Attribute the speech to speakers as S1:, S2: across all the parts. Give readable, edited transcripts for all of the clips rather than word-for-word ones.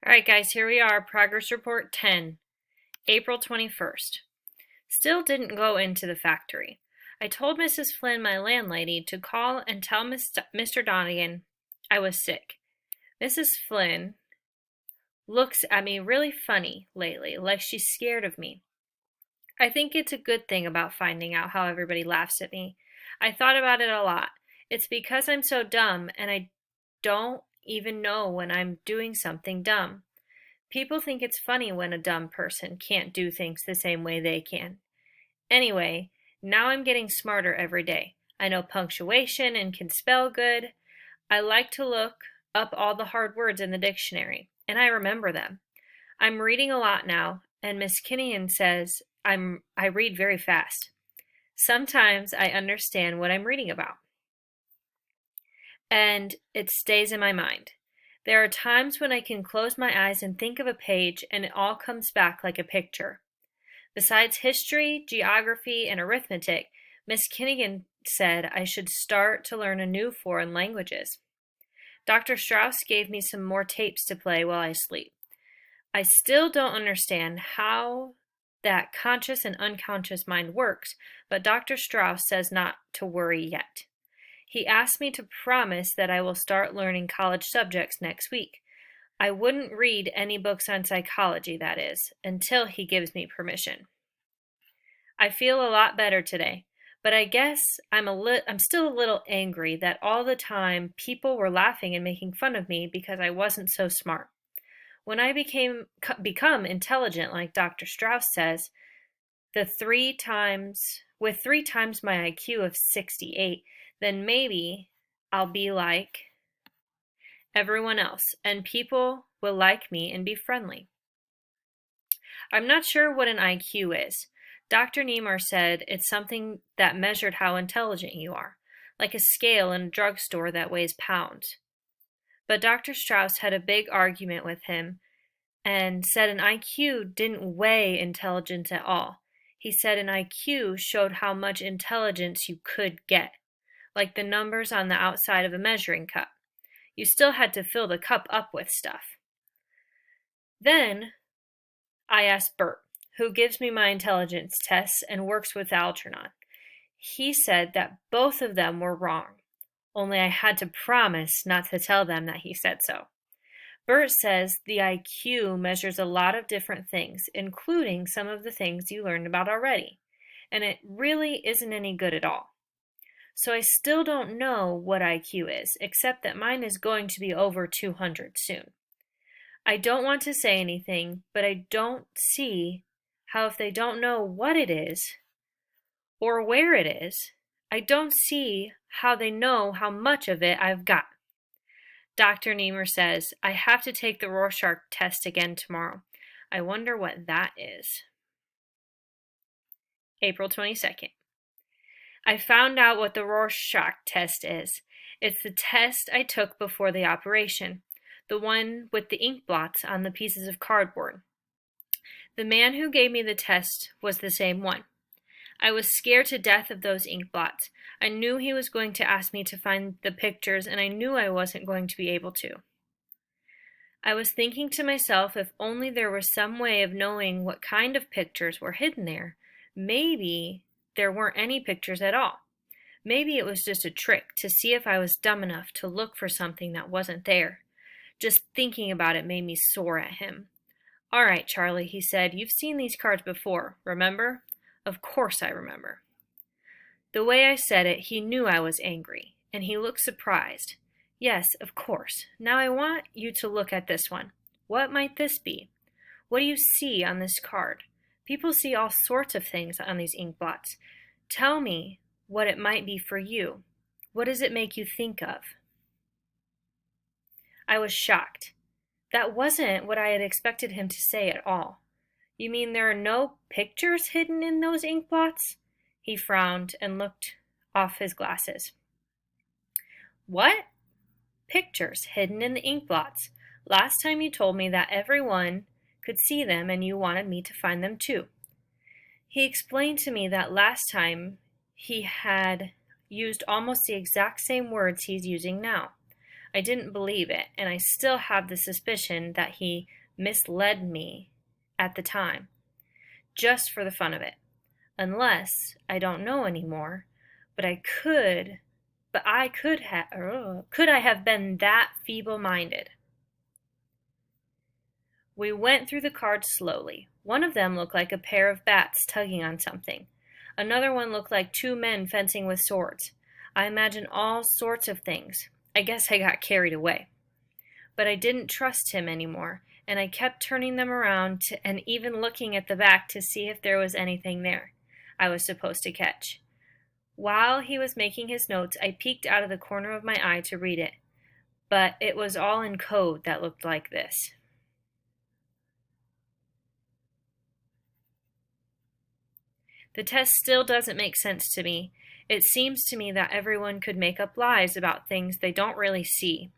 S1: All right, guys, here we are, Progress Report 10, April 21st. Still didn't go into the factory. I told Mrs. Flynn, my landlady, to call and tell Mr. Donegan I was sick. Mrs. Flynn looks at me really funny lately, like she's scared of me. I think it's a good thing about finding out how everybody laughs at me. I thought about it a lot. It's because I'm so dumb and I don't even know when I'm doing something dumb. People think it's funny when a dumb person can't do things the same way they can. Anyway, now I'm getting smarter every day. I know punctuation and can spell good. I like to look up all the hard words in the dictionary, and I remember them. I'm reading a lot now, and Miss Kinnean says I read very fast. Sometimes I understand what I'm reading about, and it stays in my mind. There are times when I can close my eyes and think of a page and it all comes back like a picture. Besides history, geography, and arithmetic, Miss Kinnegan said I should start to learn a new foreign languages. Dr. Strauss gave me some more tapes to play while I sleep. I still don't understand how that conscious and unconscious mind works, but Dr. Strauss says not to worry yet. He asked me to promise that I will start learning college subjects next week. I wouldn't read any books on psychology, that is, until he gives me permission. I feel a lot better today, but I guess I'm still a little angry that all the time people were laughing and making fun of me because I wasn't so smart. When I become intelligent, like Dr. Strauss says, with 3 times my IQ of 68, then maybe I'll be like everyone else, and people will like me and be friendly. I'm not sure what an IQ is. Dr. Niemeyer said it's something that measured how intelligent you are, like a scale in a drugstore that weighs pounds. But Dr. Strauss had a big argument with him and said an IQ didn't weigh intelligence at all. He said an IQ showed how much intelligence you could get, like the numbers on the outside of a measuring cup. You still had to fill the cup up with stuff. Then I asked Bert, who gives me my intelligence tests and works with Algernon. He said that both of them were wrong, only I had to promise not to tell them that he said so. Bert says the IQ measures a lot of different things, including some of the things you learned about already, and it really isn't any good at all. So I still don't know what IQ is, except that mine is going to be over 200 soon. I don't want to say anything, but I don't see how if they don't know what it is or where it is, I don't see how they know how much of it I've got. Dr. Niemeyer says, I have to take the Rorschach test again tomorrow. I wonder what that is. April 22nd. I found out what the Rorschach test is. It's the test I took before the operation, the one with the ink blots on the pieces of cardboard. The man who gave me the test was the same one. I was scared to death of those ink blots. I knew he was going to ask me to find the pictures, and I knew I wasn't going to be able to. I was thinking to myself, if only there was some way of knowing what kind of pictures were hidden there. Maybe there weren't any pictures at all. Maybe it was just a trick to see if I was dumb enough to look for something that wasn't there. Just thinking about it made me sore at him. All right, Charlie, he said, you've seen these cards before, remember? Of course I remember. The way I said it, he knew I was angry, and he looked surprised. Yes, of course. Now I want you to look at this one. What might this be? What do you see on this card? People see all sorts of things on these ink blots. Tell me what it might be for you. What does it make you think of? I was shocked. That wasn't what I had expected him to say at all. You mean there are no pictures hidden in those ink blots? He frowned and looked off his glasses. What? Pictures hidden in the ink blots. Last time you told me that everyone could see them and you wanted me to find them too. He explained to me that last time he had used almost the exact same words he's using now. I didn't believe it, and I still have the suspicion that he misled me at the time, just for the fun of it. Unless I don't know anymore, but could I have been that feeble-minded? We went through the cards slowly. One of them looked like a pair of bats tugging on something. Another one looked like two men fencing with swords. I imagined all sorts of things. I guess I got carried away. But I didn't trust him anymore, and I kept turning them around and even looking at the back to see if there was anything there I was supposed to catch. While he was making his notes, I peeked out of the corner of my eye to read it, but it was all in code that looked like this. The test still doesn't make sense to me. It seems to me that everyone could make up lies about things they don't really see.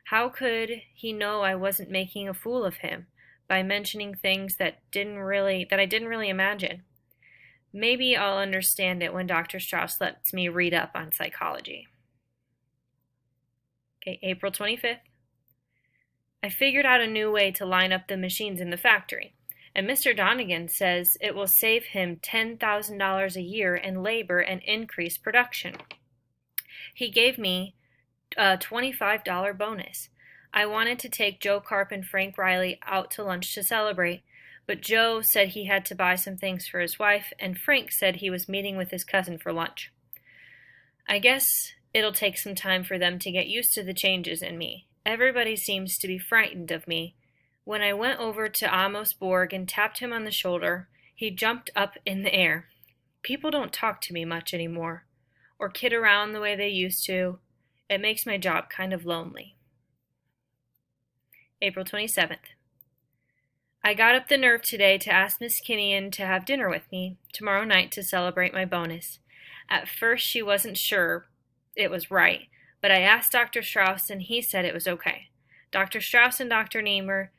S1: How could he know I wasn't making a fool of him by mentioning things that I didn't really imagine? Maybe I'll understand it when Dr. Strauss lets me read up on psychology. Okay, April 25th. I figured out a new way to line up the machines in the factory, and Mr. Donegan says it will save him $10,000 a year in labor and increase production. He gave me a $25 bonus. I wanted to take Joe Karp and Frank Riley out to lunch to celebrate, but Joe said he had to buy some things for his wife, and Frank said he was meeting with his cousin for lunch. I guess it'll take some time for them to get used to the changes in me. Everybody seems to be frightened of me. When I went over to Amos Borg and tapped him on the shoulder, he jumped up in the air. People don't talk to me much anymore, or kid around the way they used to. It makes my job kind of lonely. April 27th. I got up the nerve today to ask Miss Kinnian to have dinner with me tomorrow night to celebrate my bonus. At first she wasn't sure it was right, but I asked Dr. Strauss and he said it was okay. Dr. Strauss and Dr. Niemer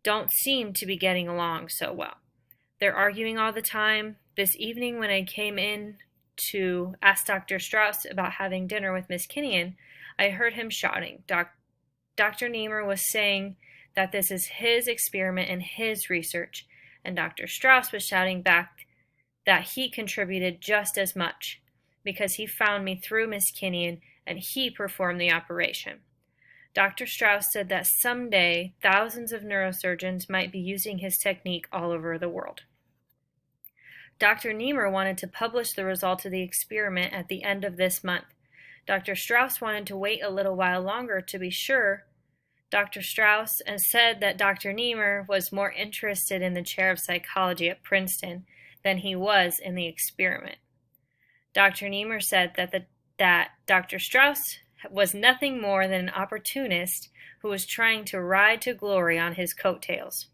S1: don't seem to be getting along so well. They're arguing all the time. This evening when I came in to ask Dr. Strauss about having dinner with Miss Kinnian, I heard him shouting. Dr. Niemer was saying that this is his experiment and his research, and Dr. Strauss was shouting back that he contributed just as much because he found me through Miss Kinnian and he performed the operation. Dr. Strauss said that someday thousands of neurosurgeons might be using his technique all over the world. Dr. Niemer wanted to publish the result of the experiment at the end of this month. Dr. Strauss wanted to wait a little while longer to be sure. Dr. Strauss said that Dr. Niemer was more interested in the chair of psychology at Princeton than he was in the experiment. Dr. Niemer said that Dr. Strauss was nothing more than an opportunist who was trying to ride to glory on his coattails.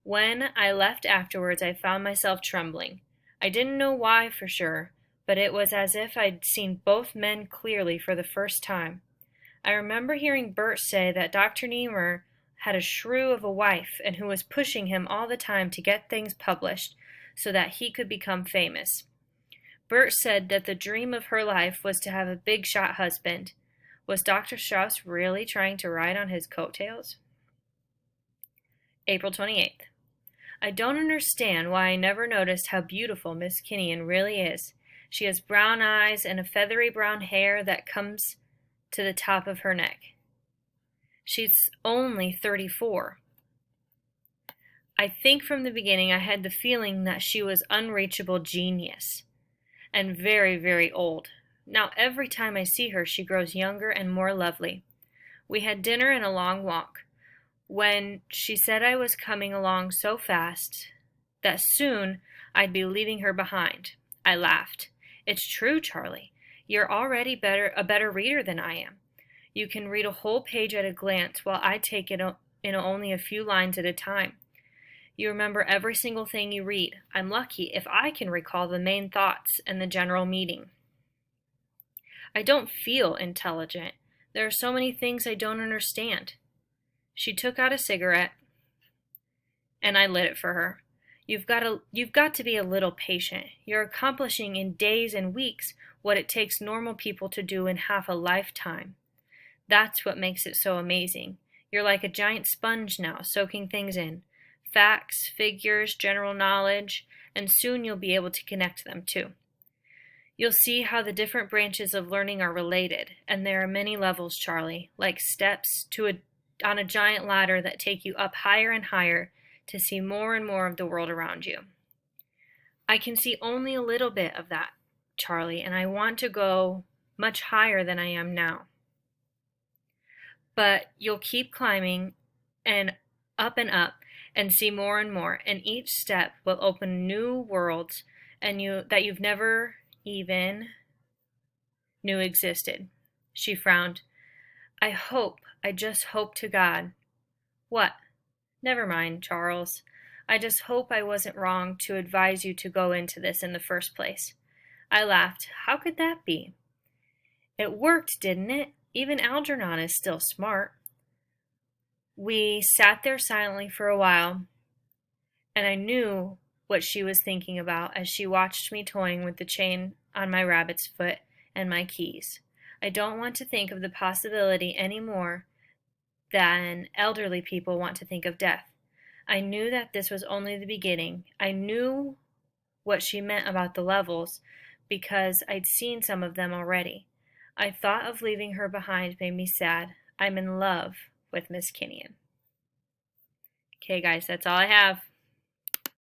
S1: When I left afterwards, I found myself trembling. I didn't know why for sure, but it was as if I'd seen both men clearly for the first time. I remember hearing Bert say that Dr. Niemer had a shrew of a wife and who was pushing him all the time to get things published so that he could become famous. Bert said that the dream of her life was to have a big-shot husband. Was Dr. Strauss really trying to ride on his coattails? April 28th. I don't understand why I never noticed how beautiful Miss Kinnian really is. She has brown eyes and a feathery brown hair that comes to the top of her neck. She's only 34. I think from the beginning I had the feeling that she was unreachable genius and very, very old. Now every time I see her, she grows younger and more lovely. We had dinner and a long walk. When she said I was coming along so fast that soon I'd be leaving her behind, I laughed. It's true, Charlie. You're already a better reader than I am. You can read a whole page at a glance while I take it in only a few lines at a time. You remember every single thing you read. I'm lucky if I can recall the main thoughts and the general meaning. I don't feel intelligent. There are so many things I don't understand. She took out a cigarette, and I lit it for her. You've got to be a little patient. You're accomplishing in days and weeks what it takes normal people to do in half a lifetime. That's what makes it so amazing. You're like a giant sponge now, soaking things in. Facts, figures, general knowledge, and soon you'll be able to connect them too. You'll see how the different branches of learning are related, and there are many levels, Charlie, like steps on a giant ladder that take you up higher and higher to see more and more of the world around you. I can see only a little bit of that, Charlie, and I want to go much higher than I am now. But you'll keep climbing and up and see more and more, and each step will open new worlds that you've never even knew existed. She frowned. I just hope to God. What? Never mind, Charles. I just hope I wasn't wrong to advise you to go into this in the first place. I laughed. How could that be? It worked, didn't it? Even Algernon is still smart. We sat there silently for a while, and I knew what she was thinking about as she watched me toying with the chain on my rabbit's foot and my keys. I don't want to think of the possibility any more than elderly people want to think of death. I knew that this was only the beginning. I knew what she meant about the levels because I'd seen some of them already. I thought of leaving her behind made me sad. I'm in love with Miss Kinnian. Okay, guys, that's all I have.